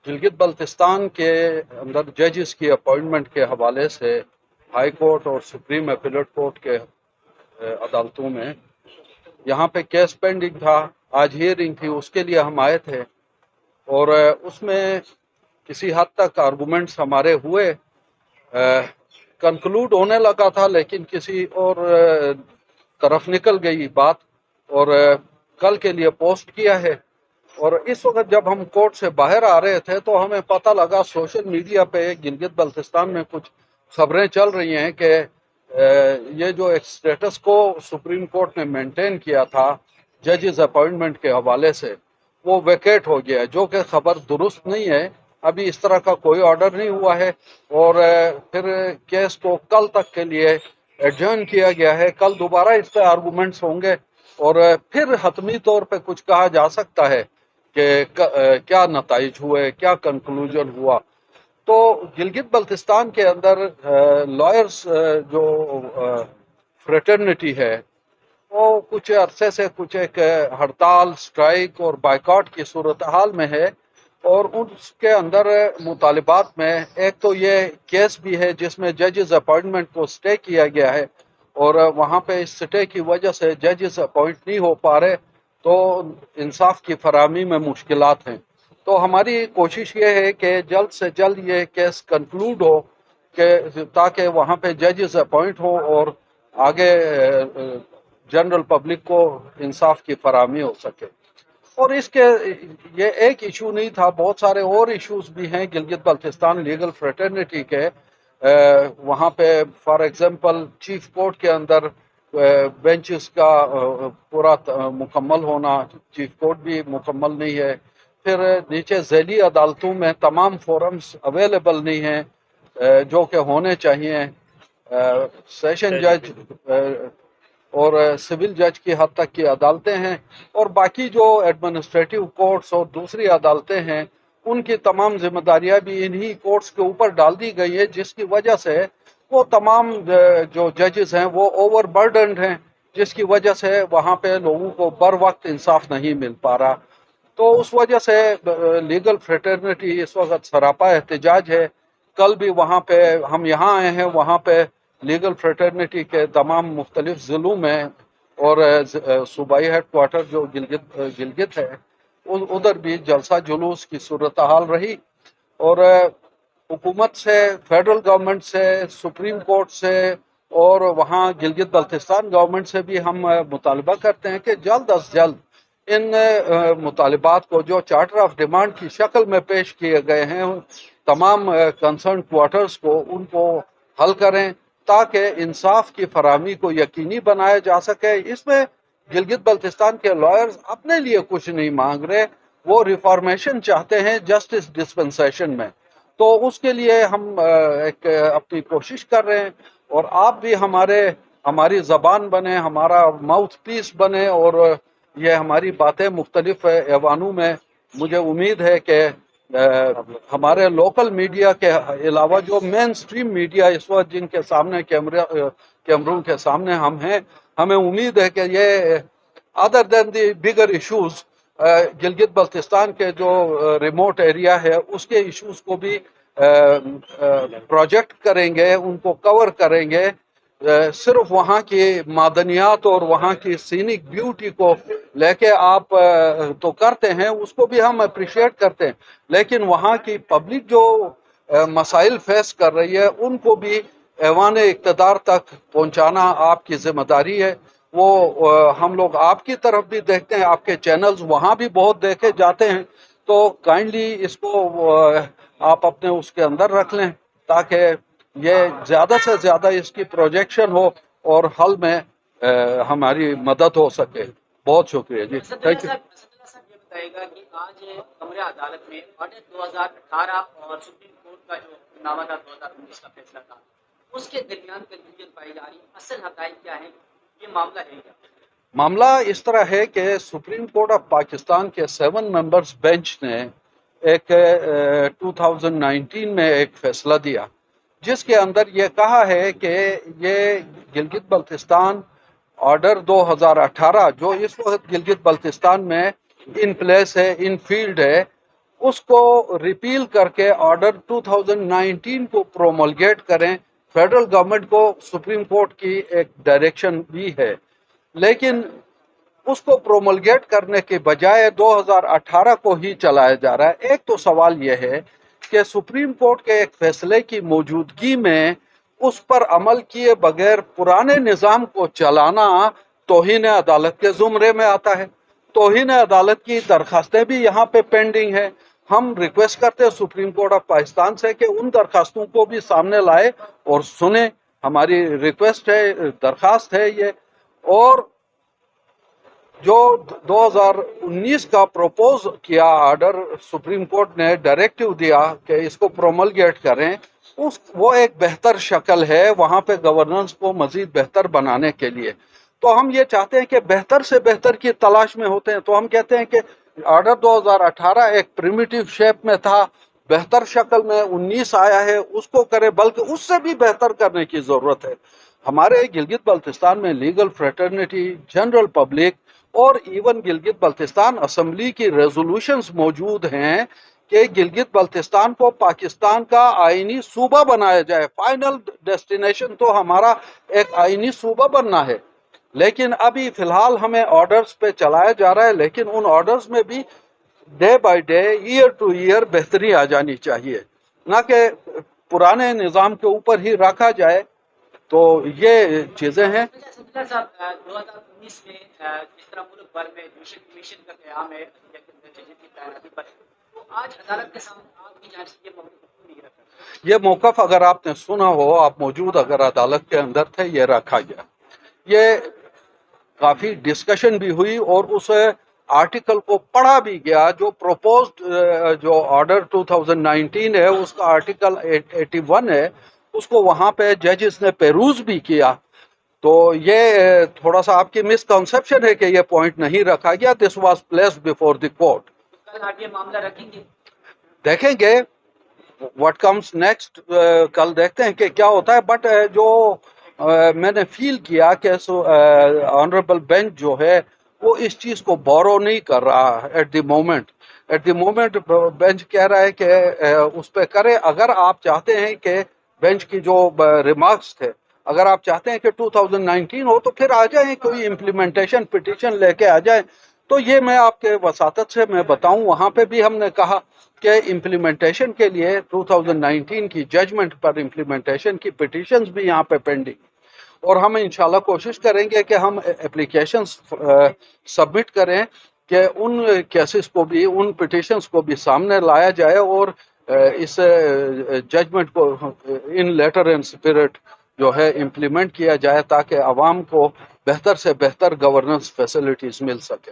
گلگت بلتستان کے اندر ججز کی اپوائنٹمنٹ کے حوالے سے ہائی کورٹ اور سپریم اپیلیٹ کورٹ کے عدالتوں میں یہاں پہ کیس پینڈنگ تھا. آج ہیئرنگ تھی، اس کے لیے ہم آئے تھے اور اس میں کسی حد تک آرگومنٹس ہمارے ہوئے، کنکلوڈ ہونے لگا تھا لیکن کسی اور طرف نکل گئی بات اور کل کے لیے پوسٹ کیا ہے. اور اس وقت جب ہم کورٹ سے باہر آ رہے تھے تو ہمیں پتہ لگا سوشل میڈیا پہ گلگت بلتستان میں کچھ خبریں چل رہی ہیں کہ یہ جو ایک سٹیٹس کو سپریم کورٹ نے مینٹین کیا تھا ججز اپوائنٹمنٹ کے حوالے سے، وہ ویکیٹ ہو گیا ہے، جو کہ خبر درست نہیں ہے. ابھی اس طرح کا کوئی آرڈر نہیں ہوا ہے اور پھر کیس کو کل تک کے لیے ایڈجرن کیا گیا ہے. کل دوبارہ اس پہ آرگومنٹس ہوں گے اور پھر حتمی طور پہ کچھ کہا جا سکتا ہے کہ کیا نتائج ہوئے، کیا کنکلوژن ہوا. تو گلگت بلتستان کے اندر لائرز جو فریٹرنٹی ہے وہ کچھ عرصے سے کچھ ایک ہڑتال، سٹرائک اور بائیکاٹ کی صورتحال میں ہے. اور اس کے اندر مطالبات میں ایک تو یہ کیس بھی ہے جس میں ججز اپوائنٹمنٹ کو سٹے کیا گیا ہے اور وہاں پہ اس سٹے کی وجہ سے ججز اپوائنٹ نہیں ہو پا رہے تو انصاف کی فراہمی میں مشکلات ہیں. تو ہماری کوشش یہ ہے کہ جلد سے جلد یہ کیس کنکلوڈ ہو کہ تاکہ وہاں پہ ججز اپوائنٹ ہو اور آگے جنرل پبلک کو انصاف کی فراہمی ہو سکے. اور اس کے یہ ایک ایشو نہیں تھا، بہت سارے اور ایشوز بھی ہیں گلگت بلتستان لیگل فریٹرنٹی کے. وہاں پہ فار ایگزامپل چیف کورٹ کے اندر بینچز کا پورا مکمل ہونا، چیف کورٹ بھی مکمل نہیں ہے. پھر نیچے ذیلی عدالتوں میں تمام فورمز اویلیبل نہیں ہیں جو کہ ہونے چاہیے. سیشن جج اور سول جج کی حد تک کی عدالتیں ہیں اور باقی جو ایڈمنسٹریٹو کورٹس اور دوسری عدالتیں ہیں ان کی تمام ذمہ داریاں بھی انہی کورٹس کے اوپر ڈال دی گئی ہے، جس کی وجہ سے وہ تمام جو ججز ہیں وہ اوور برڈنڈ ہیں، جس کی وجہ سے وہاں پہ لوگوں کو بر وقت انصاف نہیں مل پا رہا. تو اس وجہ سے لیگل فریٹرنٹی اس وقت سراپا احتجاج ہے. کل بھی وہاں پہ ہم یہاں آئے ہیں، وہاں پہ لیگل فریٹرنٹی کے تمام مختلف ضلعوں میں اور صوبائی ہیڈ کوارٹر جو گلگت ہے ادھر بھی جلسہ جلوس کی صورتحال رہی. اور حکومت سے، فیڈرل گورنمنٹ سے، سپریم کورٹ سے اور وہاں گلگت بلتستان گورنمنٹ سے بھی ہم مطالبہ کرتے ہیں کہ جلد از جلد ان مطالبات کو جو چارٹر آف ڈیمانڈ کی شکل میں پیش کیے گئے ہیں تمام کنسرن کوارٹرز کو ان کو حل کریں تاکہ انصاف کی فراہمی کو یقینی بنایا جا سکے. اس میں گلگت بلتستان کے لائرز اپنے لیے کچھ نہیں مانگ رہے، وہ ریفارمیشن چاہتے ہیں جسٹس ڈسپنسیشن میں. تو اس کے لیے ہم ایک اپنی کوشش کر رہے ہیں اور آپ بھی ہماری زبان بنے، ہمارا ماؤتھ پیس بنے اور یہ ہماری باتیں مختلف ایوانوں میں، مجھے امید ہے کہ ہمارے لوکل میڈیا کے علاوہ جو مین سٹریم میڈیا اس وقت جن کے سامنے کیمروں کے سامنے ہم ہیں، ہمیں امید ہے کہ یہ ادر دین دی بگر ایشوز گلگت بلتستان کے جو ریموٹ ایریا ہے اس کے ایشوز کو بھی پروجیکٹ کریں گے، ان کو کور کریں گے. صرف وہاں کی معدنیات اور وہاں کی سینک بیوٹی کو لے کے آپ تو کرتے ہیں، اس کو بھی ہم اپریشیٹ کرتے ہیں، لیکن وہاں کی پبلک جو مسائل فیس کر رہی ہے ان کو بھی ایوان اقتدار تک پہنچانا آپ کی ذمہ داری ہے. وہ ہم لوگ آپ کی طرف بھی دیکھتے ہیں، آپ کے چینلز وہاں بھی بہت دیکھے جاتے ہیں. تو کائنڈلی اس کو آپ اپنے اس کے اندر رکھ لیں تاکہ یہ زیادہ سے زیادہ اس کی پروجیکشن ہو اور حل میں ہماری مدد ہو سکے. بہت شکریہ جی، تھینک یو. یہ بتائے گا کہ آج کمرہ عدالت میں آڈٹ 2018 اور سپریم کورٹ کا جو نامہ تھا 2019 کا فیصلہ تھا، اس کے درمیان کنفیوژن پائی جا رہی، اصل حقائق کیا ہے، یہ معاملہ ہے کیا؟ معاملہ اس طرح ہے کہ سپریم کورٹ آف پاکستان کے 7 ممبرز بینچ نے ایک 2019 میں ایک فیصلہ دیا جس کے اندر یہ کہا ہے کہ یہ گلگت بلتستان آرڈر 2018 جو اس وقت گلگت بلتستان میں ان پلیس ہے، ان فیلڈ ہے، اس کو ریپیل کر کے آرڈر 2019 کو پرومولگیٹ کریں. فیڈرل گورنمنٹ کو سپریم کورٹ کی ایک ڈائریکشن بھی ہے، لیکن اس کو پرومولگیٹ کرنے کے بجائے 2018 کو ہی چلایا جا رہا ہے. ایک تو سوال یہ ہے کہ سپریم کورٹ کے ایک فیصلے کی موجودگی میں اس پر عمل کیے بغیر پرانے نظام کو چلانا توہین عدالت کے زمرے میں آتا ہے. توہین عدالت کی درخواستیں بھی یہاں پہ پینڈنگ ہیں. ہم ریکویسٹ کرتے ہیں سپریم کورٹ آف پاکستان سے کہ ان درخواستوں کو بھی سامنے لائے اور سنیں. ہماری ریکویسٹ ہے، درخواست ہے یہ. اور جو 2019 کا پروپوز کیا آرڈر سپریم کورٹ نے ڈائریکٹیو دیا کہ اس کو پرومولگیٹ کریں، وہ ایک بہتر شکل ہے وہاں پہ گورننس کو مزید بہتر بنانے کے لیے. تو ہم یہ چاہتے ہیں کہ بہتر سے بہتر کی تلاش میں ہوتے ہیں. تو ہم کہتے ہیں کہ آرڈر 2018 ایک پریمیٹیو شیپ میں تھا، بہتر شکل میں 19 آیا ہے، اس کو کرے، بلکہ اس سے بھی بہتر کرنے کی ضرورت ہے. ہمارے گلگت بلتستان میں لیگل فریٹرنیٹی، جنرل پبلک اور ایون گلگت بلتستان اسمبلی کی ریزولوشنز موجود ہیں کہ گلگت بلتستان کو پاکستان کا آئینی صوبہ بنایا جائے. فائنل ڈیسٹینیشن تو ہمارا ایک آئینی صوبہ بننا ہے، لیکن ابھی فی الحال ہمیں آرڈرز پہ چلایا جا رہا ہے. لیکن ان آرڈرز میں بھی day by day, year to year بہتری آ جانی چاہیے، نہ کہ پرانے نظام کے اوپر ہی رکھا جائے. تو یہ چیزیں ہیں. صدر صاحب 2019 میں جس طرح ملک بھر میں جوڈیشل کمیشن کا قیام ہے ججز کی تعیناتی پر، تو آج عدالت کے سامنے آپ کی جانب سے یہ موقف کیوں نہیں رکھا؟ یہ موقف اگر آپ نے سنا ہو، آپ موجود اگر عدالت کے اندر تھے، یہ رکھا گیا. یہ کافی ڈسکشن بھی ہوئی اور اس آرٹیکل کو پڑھا بھی گیا. جو پروپوزڈ جو آرڈر 2019 ہے، اس کا آرٹیکل 81 ہے، اس کو وہاں پہ ججز نے پیروز بھی کیا. تو یہ تھوڑا سا آپ کی مس کنسپشن ہے کہ یہ پوائنٹ نہیں رکھا گیا. This was placed before the court. کل آپ یہ معاملہ رکھیں گے؟ دیکھیں گے واٹ کمز نیکسٹ. کل دیکھتے ہیں کہ کیا ہوتا ہے. بٹ جو میں نے فیل کیا کہ آنریبل بینچ جو ہے وہ اس چیز کو بورو نہیں کر رہا ایٹ دی مومنٹ. بینچ کہہ رہا ہے کہ اس پہ کرے. اگر آپ چاہتے ہیں کہ بینچ کی جو ریمارکس تھے، اگر آپ چاہتے ہیں کہ 2019 ہو تو پھر آ جائیں، کوئی امپلیمنٹیشن پٹیشن لے کے آ جائیں. تو یہ میں آپ کے وساطت سے میں بتاؤں، وہاں پہ بھی ہم نے کہا کہ امپلیمنٹیشن کے لیے 2019 کی ججمنٹ پر امپلیمنٹیشن کی پٹیشنز بھی یہاں پہ پینڈنگ، اور ہم انشاءاللہ کوشش کریں گے کہ ہم اپلیکیشنز سبمٹ کریں کہ ان کیسز کو بھی، ان پٹیشنز کو بھی سامنے لایا جائے اور اس ججمنٹ کو ان لیٹر اینڈ اسپرٹ جو ہے امپلیمنٹ کیا جائے، تاکہ عوام کو بہتر سے بہتر گورننس فیسلٹیز مل سکے.